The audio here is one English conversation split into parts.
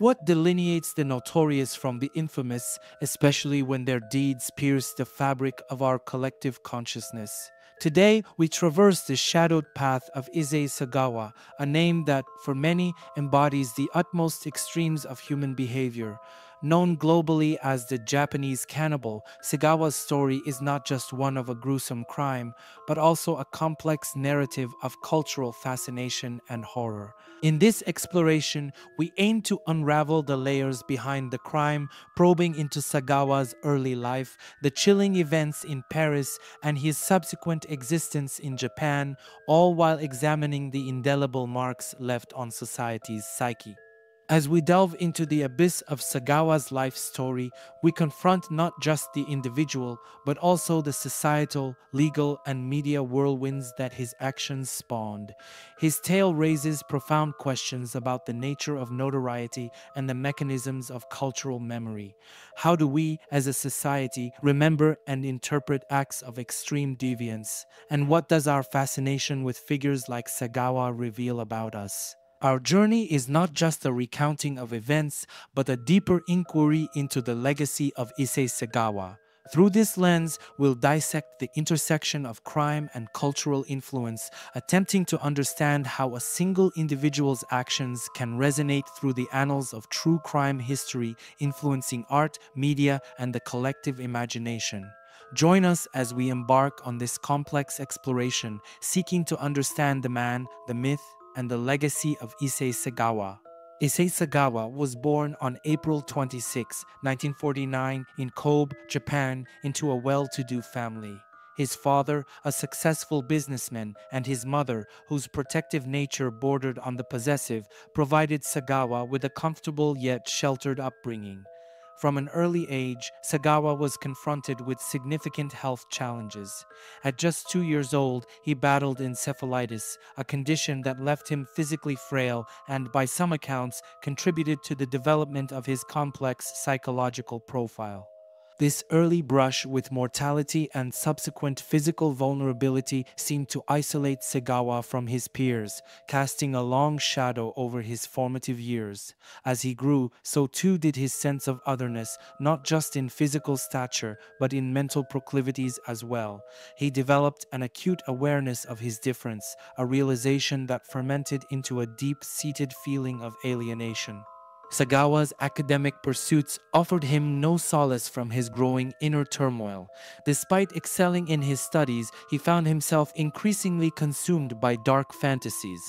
What delineates the notorious from the infamous, especially when their deeds pierce the fabric of our collective consciousness? Today, we traverse the shadowed path of Issei Sagawa, a name that, for many, embodies the utmost extremes of human behavior. Known globally as the Japanese cannibal, Sagawa's story is not just one of a gruesome crime, but also a complex narrative of cultural fascination and horror. In this exploration, we aim to unravel the layers behind the crime, probing into Sagawa's early life, the chilling events in Paris, and his subsequent existence in Japan, all while examining the indelible marks left on society's psyche. As we delve into the abyss of Sagawa's life story, we confront not just the individual, but also the societal, legal, and media whirlwinds that his actions spawned. His tale raises profound questions about the nature of notoriety and the mechanisms of cultural memory. How do we, as a society, remember and interpret acts of extreme deviance? And what does our fascination with figures like Sagawa reveal about us? Our journey is not just a recounting of events, but a deeper inquiry into the legacy of Issei Sagawa. Through this lens, we'll dissect the intersection of crime and cultural influence, attempting to understand how a single individual's actions can resonate through the annals of true crime history, influencing art, media, and the collective imagination. Join us as we embark on this complex exploration, seeking to understand the man, the myth, and the legacy of Issei Sagawa. Issei Sagawa was born on April 26, 1949, in Kobe, Japan, into a well-to-do family. His father, a successful businessman, and his mother, whose protective nature bordered on the possessive, provided Sagawa with a comfortable yet sheltered upbringing. From an early age, Sagawa was confronted with significant health challenges. At just 2 years old, he battled encephalitis, a condition that left him physically frail and, by some accounts, contributed to the development of his complex psychological profile. This early brush with mortality and subsequent physical vulnerability seemed to isolate Segawa from his peers, casting a long shadow over his formative years. As he grew, so too did his sense of otherness, not just in physical stature, but in mental proclivities as well. He developed an acute awareness of his difference, a realization that fermented into a deep-seated feeling of alienation. Sagawa's academic pursuits offered him no solace from his growing inner turmoil. Despite excelling in his studies, he found himself increasingly consumed by dark fantasies.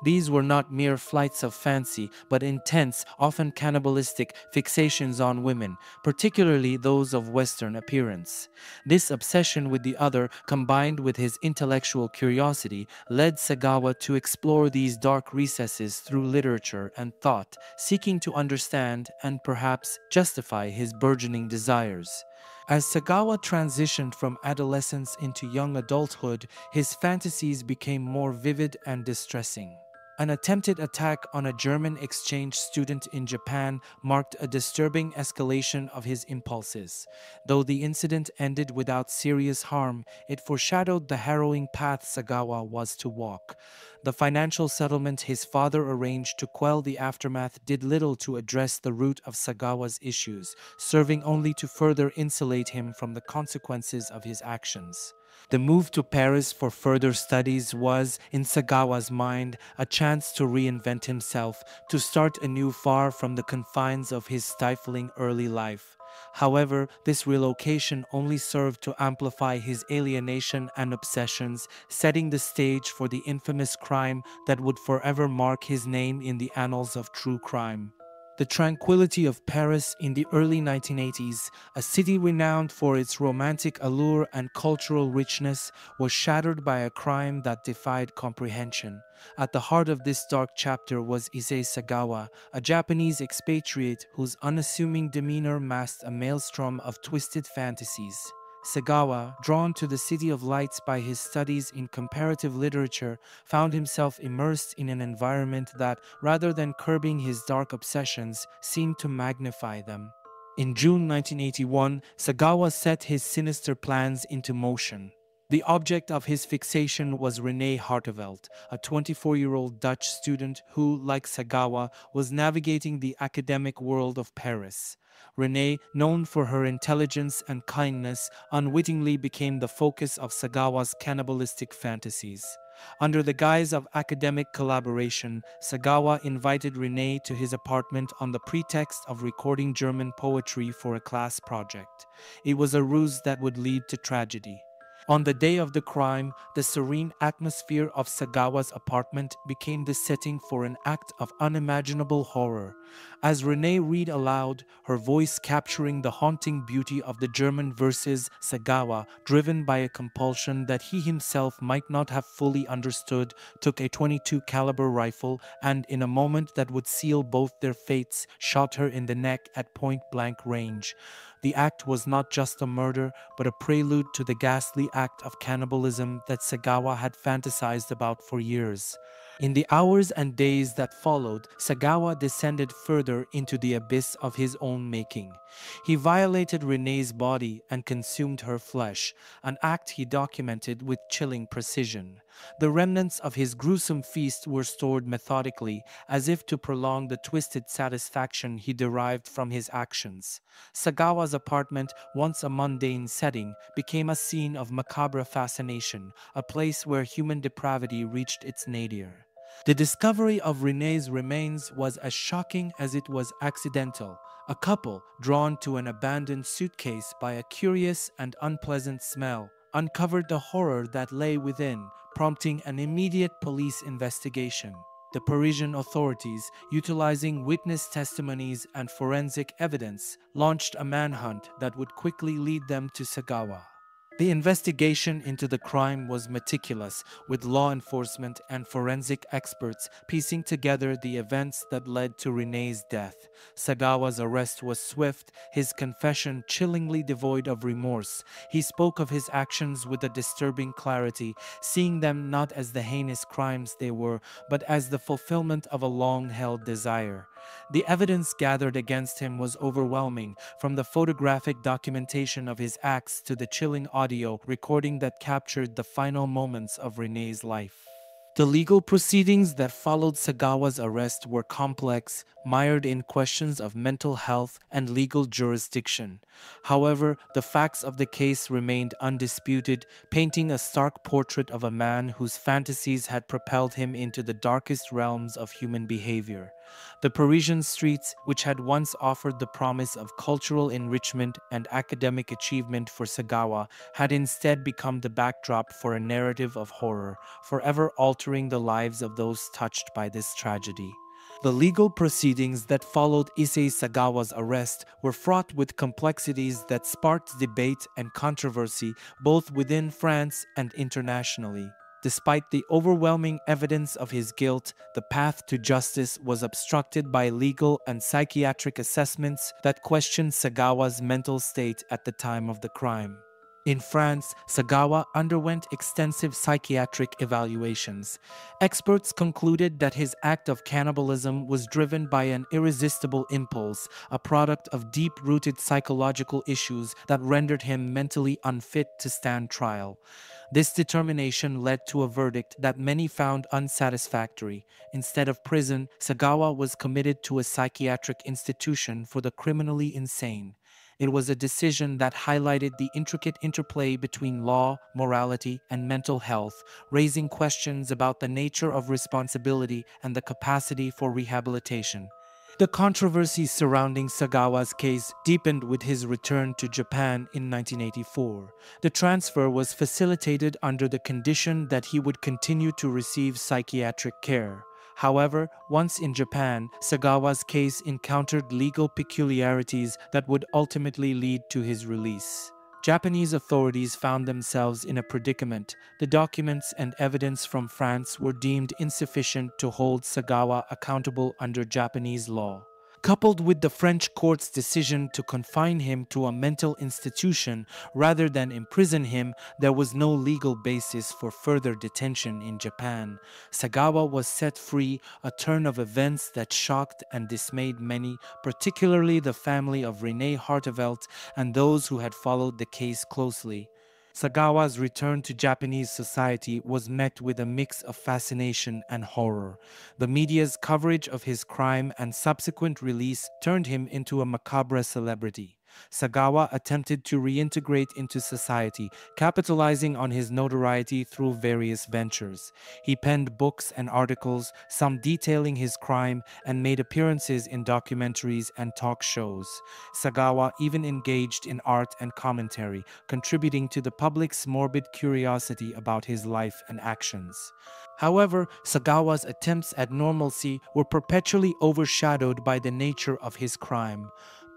These were not mere flights of fancy, but intense, often cannibalistic fixations on women, particularly those of Western appearance. This obsession with the other, combined with his intellectual curiosity, led Sagawa to explore these dark recesses through literature and thought, seeking to understand and perhaps justify his burgeoning desires. As Sagawa transitioned from adolescence into young adulthood, his fantasies became more vivid and distressing. An attempted attack on a German exchange student in Japan marked a disturbing escalation of his impulses. Though the incident ended without serious harm, it foreshadowed the harrowing path Sagawa was to walk. The financial settlement his father arranged to quell the aftermath did little to address the root of Sagawa's issues, serving only to further insulate him from the consequences of his actions. The move to Paris for further studies was, in Sagawa's mind, a chance to reinvent himself, to start anew far from the confines of his stifling early life. However, this relocation only served to amplify his alienation and obsessions, setting the stage for the infamous crime that would forever mark his name in the annals of true crime. The tranquility of Paris in the early 1980s, a city renowned for its romantic allure and cultural richness, was shattered by a crime that defied comprehension. At the heart of this dark chapter was Issei Sagawa, a Japanese expatriate whose unassuming demeanor masked a maelstrom of twisted fantasies. Sagawa, drawn to the City of Lights by his studies in comparative literature, found himself immersed in an environment that, rather than curbing his dark obsessions, seemed to magnify them. In June 1981, Sagawa set his sinister plans into motion. The object of his fixation was René Hartevelt, a 24-year-old Dutch student who, like Sagawa, was navigating the academic world of Paris. René, known for her intelligence and kindness, unwittingly became the focus of Sagawa's cannibalistic fantasies. Under the guise of academic collaboration, Sagawa invited René to his apartment on the pretext of recording German poetry for a class project. It was a ruse that would lead to tragedy. On the day of the crime, the serene atmosphere of Sagawa's apartment became the setting for an act of unimaginable horror. As Renee read aloud, her voice capturing the haunting beauty of the German verses, Sagawa, driven by a compulsion that he himself might not have fully understood, took a 22 caliber rifle and, in a moment that would seal both their fates, shot her in the neck at point-blank range. The act was not just a murder, but a prelude to the ghastly act of cannibalism that Sagawa had fantasized about for years. In the hours and days that followed, Sagawa descended further into the abyss of his own making. He violated Renee's body and consumed her flesh, an act he documented with chilling precision. The remnants of his gruesome feast were stored methodically, as if to prolong the twisted satisfaction he derived from his actions. Sagawa's apartment, once a mundane setting, became a scene of macabre fascination, a place where human depravity reached its nadir. The discovery of Renee's remains was as shocking as it was accidental. A couple, drawn to an abandoned suitcase by a curious and unpleasant smell, uncovered the horror that lay within, prompting an immediate police investigation. The Parisian authorities, utilizing witness testimonies and forensic evidence, launched a manhunt that would quickly lead them to Sagawa. The investigation into the crime was meticulous, with law enforcement and forensic experts piecing together the events that led to Renee's death. Sagawa's arrest was swift, his confession chillingly devoid of remorse. He spoke of his actions with a disturbing clarity, seeing them not as the heinous crimes they were, but as the fulfillment of a long-held desire. The evidence gathered against him was overwhelming, from the photographic documentation of his acts to the chilling audio recording that captured the final moments of Renee's life. The legal proceedings that followed Sagawa's arrest were complex, mired in questions of mental health and legal jurisdiction. However, the facts of the case remained undisputed, painting a stark portrait of a man whose fantasies had propelled him into the darkest realms of human behavior. The Parisian streets, which had once offered the promise of cultural enrichment and academic achievement for Sagawa, had instead become the backdrop for a narrative of horror, forever altering the lives of those touched by this tragedy. The legal proceedings that followed Issei Sagawa's arrest were fraught with complexities that sparked debate and controversy both within France and internationally. Despite the overwhelming evidence of his guilt, the path to justice was obstructed by legal and psychiatric assessments that questioned Sagawa's mental state at the time of the crime. In France, Sagawa underwent extensive psychiatric evaluations. Experts concluded that his act of cannibalism was driven by an irresistible impulse, a product of deep-rooted psychological issues that rendered him mentally unfit to stand trial. This determination led to a verdict that many found unsatisfactory. Instead of prison, Sagawa was committed to a psychiatric institution for the criminally insane. It was a decision that highlighted the intricate interplay between law, morality, and mental health, raising questions about the nature of responsibility and the capacity for rehabilitation. The controversy surrounding Sagawa's case deepened with his return to Japan in 1984. The transfer was facilitated under the condition that he would continue to receive psychiatric care. However, once in Japan, Sagawa's case encountered legal peculiarities that would ultimately lead to his release. Japanese authorities found themselves in a predicament. The documents and evidence from France were deemed insufficient to hold Sagawa accountable under Japanese law. Coupled with the French court's decision to confine him to a mental institution rather than imprison him, there was no legal basis for further detention in Japan. Sagawa was set free, a turn of events that shocked and dismayed many, particularly the family of René Hartevelt and those who had followed the case closely. Sagawa's return to Japanese society was met with a mix of fascination and horror. The media's coverage of his crime and subsequent release turned him into a macabre celebrity. Sagawa attempted to reintegrate into society, capitalizing on his notoriety through various ventures. He penned books and articles, some detailing his crime, and made appearances in documentaries and talk shows. Sagawa even engaged in art and commentary, contributing to the public's morbid curiosity about his life and actions. However, Sagawa's attempts at normalcy were perpetually overshadowed by the nature of his crime.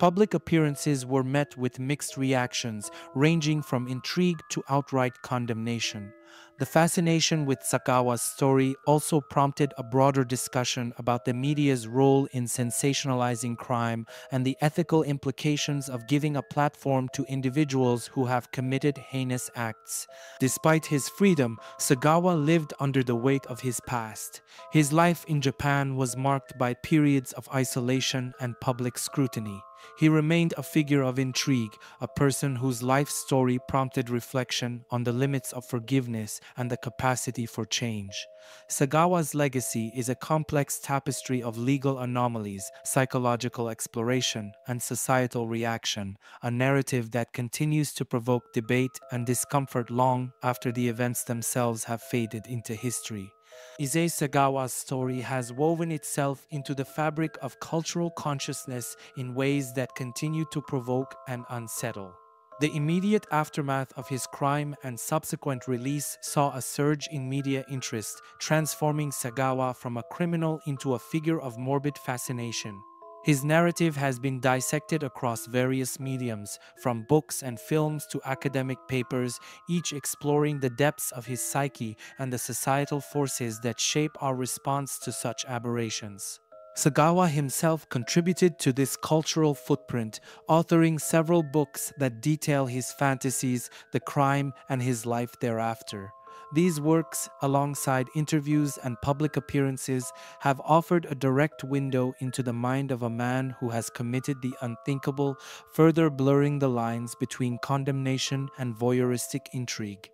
Public appearances were met with mixed reactions, ranging from intrigue to outright condemnation. The fascination with Sagawa's story also prompted a broader discussion about the media's role in sensationalizing crime and the ethical implications of giving a platform to individuals who have committed heinous acts. Despite his freedom, Sagawa lived under the weight of his past. His life in Japan was marked by periods of isolation and public scrutiny. He remained a figure of intrigue, a person whose life story prompted reflection on the limits of forgiveness and the capacity for change. Sagawa's legacy is a complex tapestry of legal anomalies, psychological exploration, and societal reaction, a narrative that continues to provoke debate and discomfort long after the events themselves have faded into history. Issei Sagawa's story has woven itself into the fabric of cultural consciousness in ways that continue to provoke and unsettle. The immediate aftermath of his crime and subsequent release saw a surge in media interest, transforming Sagawa from a criminal into a figure of morbid fascination. His narrative has been dissected across various mediums, from books and films to academic papers, each exploring the depths of his psyche and the societal forces that shape our response to such aberrations. Sagawa himself contributed to this cultural footprint, authoring several books that detail his fantasies, the crime, and his life thereafter. These works, alongside interviews and public appearances, have offered a direct window into the mind of a man who has committed the unthinkable, further blurring the lines between condemnation and voyeuristic intrigue.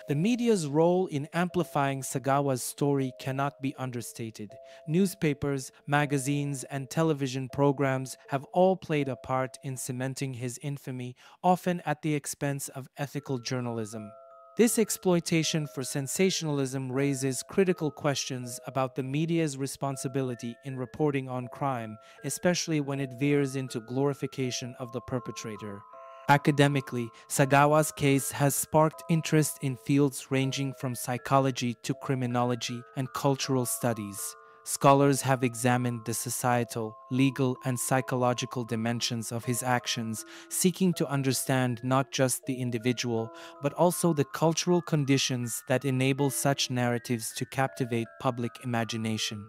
The media's role in amplifying Sagawa's story cannot be understated. Newspapers, magazines, and television programs have all played a part in cementing his infamy, often at the expense of ethical journalism. This exploitation for sensationalism raises critical questions about the media's responsibility in reporting on crime, especially when it veers into glorification of the perpetrator. Academically, Sagawa's case has sparked interest in fields ranging from psychology to criminology and cultural studies. Scholars have examined the societal, legal, and psychological dimensions of his actions, seeking to understand not just the individual, but also the cultural conditions that enable such narratives to captivate public imagination.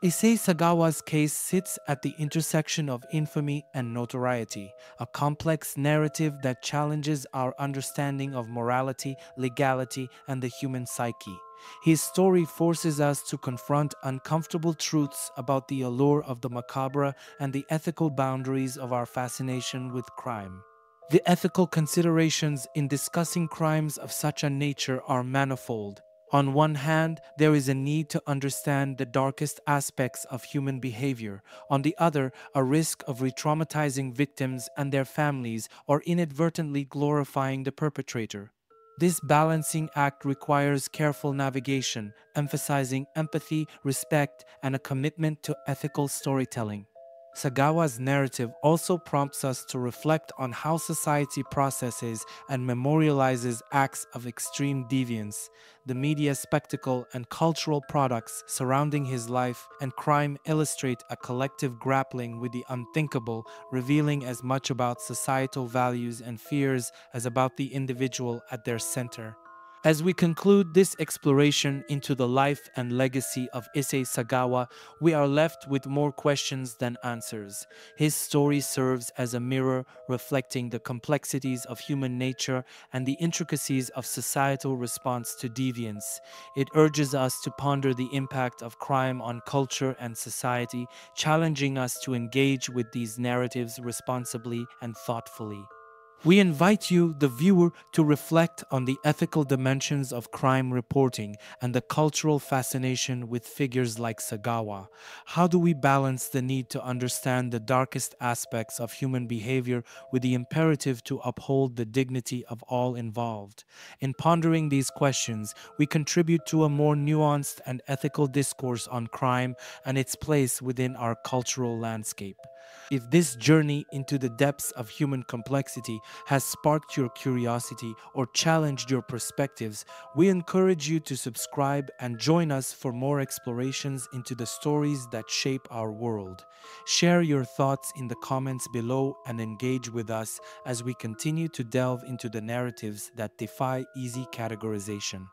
Issei Sagawa's case sits at the intersection of infamy and notoriety, a complex narrative that challenges our understanding of morality, legality, and the human psyche. His story forces us to confront uncomfortable truths about the allure of the macabre and the ethical boundaries of our fascination with crime. The ethical considerations in discussing crimes of such a nature are manifold. On one hand, there is a need to understand the darkest aspects of human behavior. On the other, a risk of re-traumatizing victims and their families or inadvertently glorifying the perpetrator. This balancing act requires careful navigation, emphasizing empathy, respect, and a commitment to ethical storytelling. Sagawa's narrative also prompts us to reflect on how society processes and memorializes acts of extreme deviance. The media spectacle and cultural products surrounding his life and crime illustrate a collective grappling with the unthinkable, revealing as much about societal values and fears as about the individual at their center. As we conclude this exploration into the life and legacy of Issei Sagawa, we are left with more questions than answers. His story serves as a mirror reflecting the complexities of human nature and the intricacies of societal response to deviance. It urges us to ponder the impact of crime on culture and society, challenging us to engage with these narratives responsibly and thoughtfully. We invite you, the viewer, to reflect on the ethical dimensions of crime reporting and the cultural fascination with figures like Sagawa. How do we balance the need to understand the darkest aspects of human behavior with the imperative to uphold the dignity of all involved? In pondering these questions, we contribute to a more nuanced and ethical discourse on crime and its place within our cultural landscape. If this journey into the depths of human complexity has sparked your curiosity or challenged your perspectives, we encourage you to subscribe and join us for more explorations into the stories that shape our world. Share your thoughts in the comments below and engage with us as we continue to delve into the narratives that defy easy categorization.